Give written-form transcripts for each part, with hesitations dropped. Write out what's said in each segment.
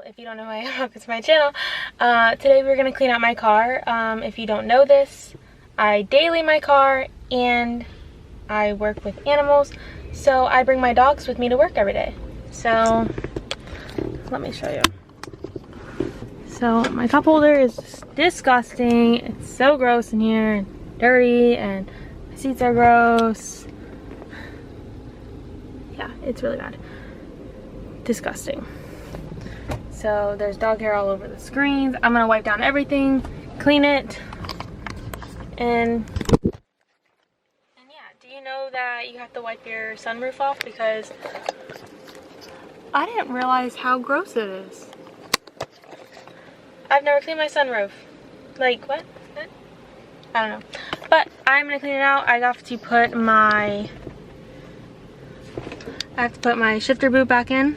if you don't know who I am, welcome to my channel. Today we're going to clean out my car. If you don't know this, I daily my car and I work with animals. So I bring my dogs with me to work every day. So let me show you. So my cup holder is disgusting. It's so gross in here and dirty, and my seats are gross. Yeah, it's really bad. Disgusting. So there's dog hair all over the screens. I'm gonna wipe down everything, clean it, and yeah. Do you know that you have to wipe your sunroof off? Because I didn't realize how gross it is. I've never cleaned my sunroof. Like, what? I don't know. But I'm gonna clean it out. I have to put my shifter boot back in,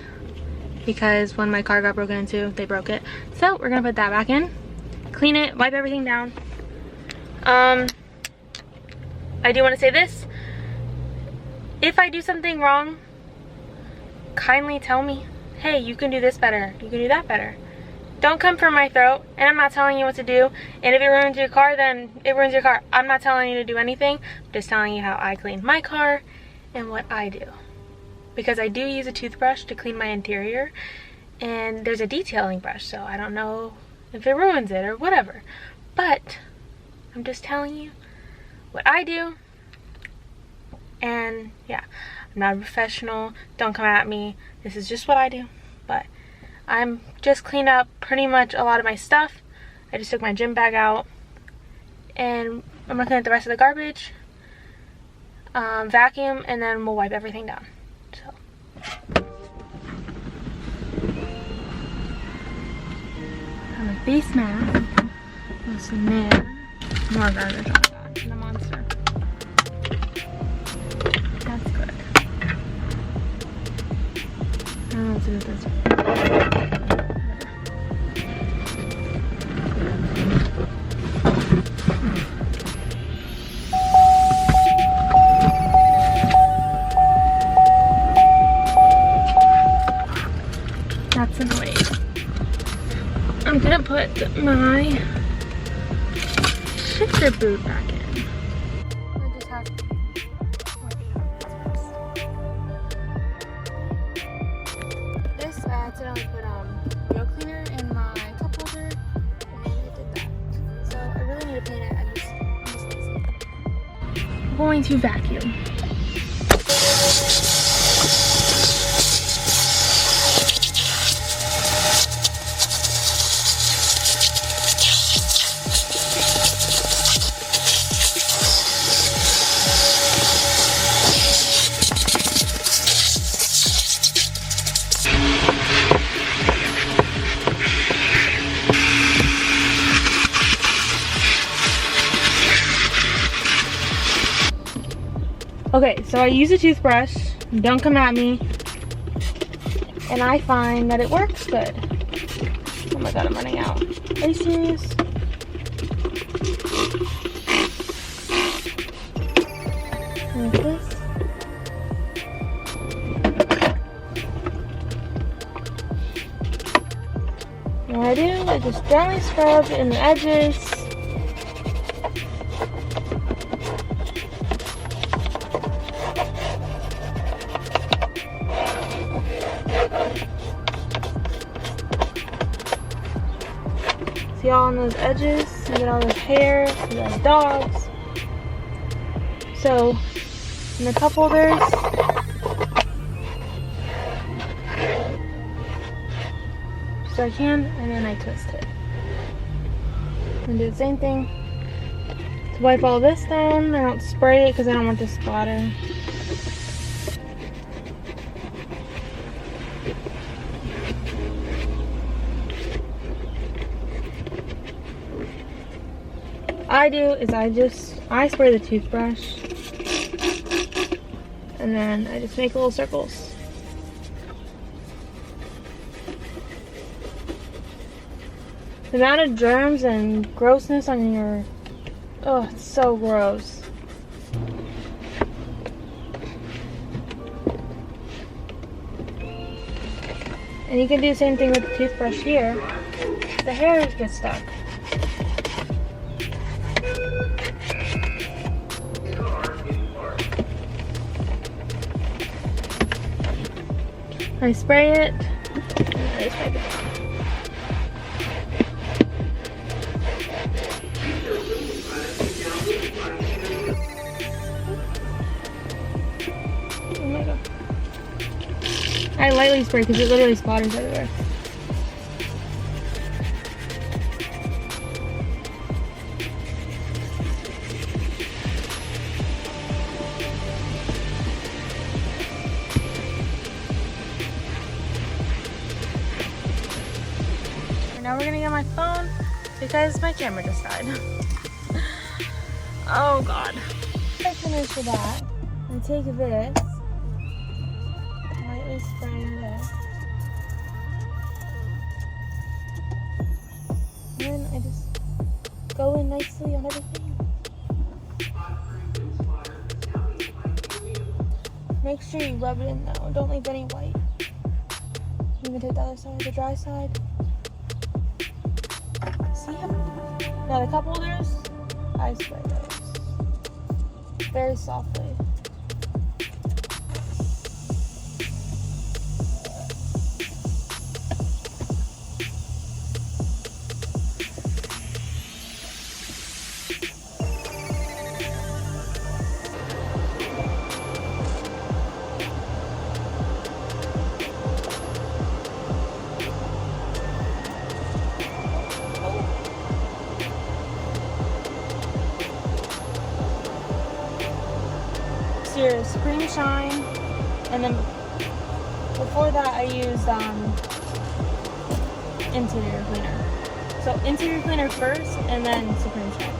because when my car got broken into, they broke it. So we're gonna put that back in, clean it, wipe everything down. I do want to say this: if I do something wrong, kindly tell me, hey, you can do this better, you can do that better. Don't come for my throat, and I'm not telling you what to do. And if it ruins your car, then it ruins your car. I'm not telling you to do anything. I'm just telling you how I clean my car and what I do. Because I do use a toothbrush to clean my interior, and there's a detailing brush, so I don't know if it ruins it or whatever. But I'm just telling you what I do, and yeah, I'm not a professional. Don't come at me. This is just what I do. But I'm just cleaned up pretty much a lot of my stuff. I just took my gym bag out, and I'm gonna clean up the rest of the garbage, vacuum, and then we'll wipe everything down. So I'm a face mask. There's some there. More garbage. Oh my god, and the monster. That's good. Let's do this. That's annoying. I'm gonna put my shifter boot back in. I just have this. I accidentally put wheel cleaner in my cup holder, and it did that. So I really need to paint it. I'm just lazy. I'm going to vacuum. Okay, so I use a toothbrush, don't come at me, and I find that it works good. Oh my god, I'm running out. Are you serious? Like this. What I do is just gently scrub in the edges. See all on those edges, you get all this hair, you got dogs. So in the cup holders, just I can, and then I twist it. And do the same thing to wipe all this down. I don't spray it because I don't want to splatter. I do is I spray the toothbrush, and then I just make little circles. The amount of germs and grossness on your, oh, it's so gross. And you can do the same thing with the toothbrush here. The hair gets stuck. I spray it. I spray it. Oh my god. I lightly spray because it literally splatters everywhere. Now we're gonna get my phone because my camera just died. Oh god. I finish with that. I take this, lightly spray this, and then I just go in nicely on everything. Make sure you rub it in though. Don't leave any white. Even take the other side, the dry side. See how? Now the cup holders, I spray those very softly. Your Supreme Shine, and then before that I used interior cleaner. So interior cleaner first and then Supreme Shine.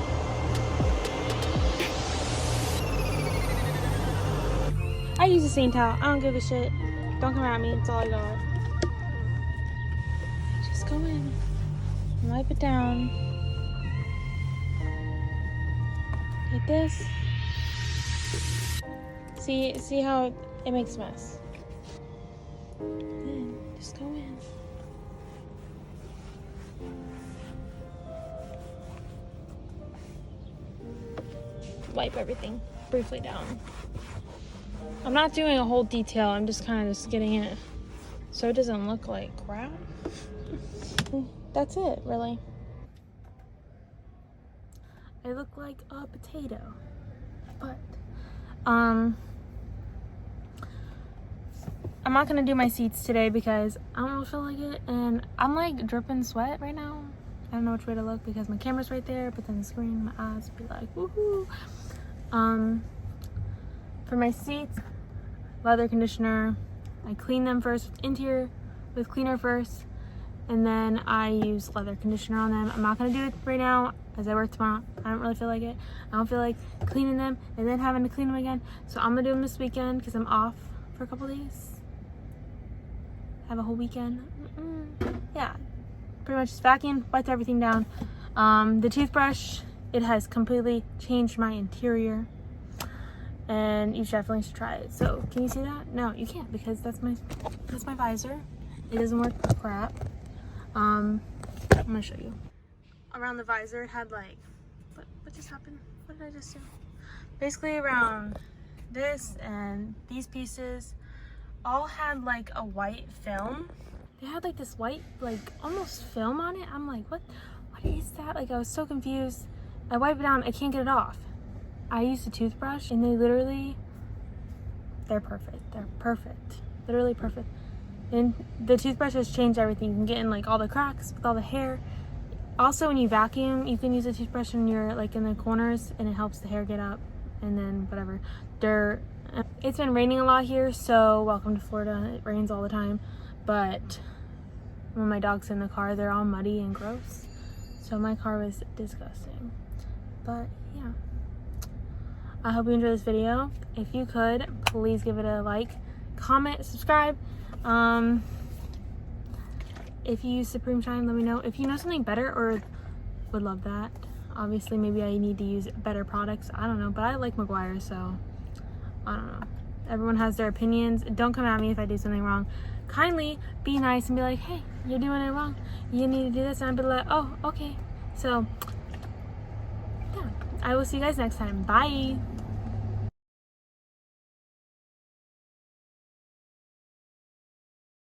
I use the same towel. I don't give a shit. Don't come at me. It's all I got. Just go in, wipe it down. Like this. See how it makes a mess. Then just go in. Wipe everything briefly down. I'm not doing a whole detail. I'm just kind of getting it so it doesn't look like crap. That's it, really. I look like a potato, but I'm not gonna do my seats today because I don't really feel like it, and I'm like dripping sweat right now. I don't know which way to look because my camera's right there, but then the screen, my eyes would be like, woohoo. For my seats, leather conditioner. I clean them first with cleaner first, and then I use leather conditioner on them. I'm not gonna do it right now as I work tomorrow. I don't really feel like it. I don't feel like cleaning them and then having to clean them again. So I'm gonna do them this weekend because I'm off for a couple days. Have a whole weekend. Yeah, pretty much just vacuum, wipe everything down. The toothbrush, it has completely changed my interior, and you definitely should try it. So can you see that? No, you can't because that's my visor. It doesn't work for crap. I'm gonna show you. Around the visor, it had like, what just happened? What did I just do? Basically around this and these pieces all had like a white film. They had like this white, like almost film on it. I'm like, what is that? Like I was so confused. I wipe it down, I can't get it off. I used a toothbrush and they're perfect. They're perfect. Literally perfect. And the toothbrush has changed everything. You can get in like all the cracks with all the hair. Also, when you vacuum, you can use a toothbrush when you're like in the corners, and it helps the hair get up. And then whatever, dirt. It's been raining a lot here, so welcome to Florida. It rains all the time. But when my dog's in the car, they're all muddy and gross. So my car was disgusting. But yeah. I hope you enjoyed this video. If you could, please give it a like, comment, subscribe. If you use Supreme Shine, let me know. If you know something better, or would love that. Obviously, maybe I need to use better products. I don't know, but I like Maguire, so I don't know. Everyone has their opinions. Don't come at me if I do something wrong. Kindly be nice and be like, hey, you're doing it wrong. You need to do this. And I'll be like, oh, okay. So, yeah. I will see you guys next time. Bye.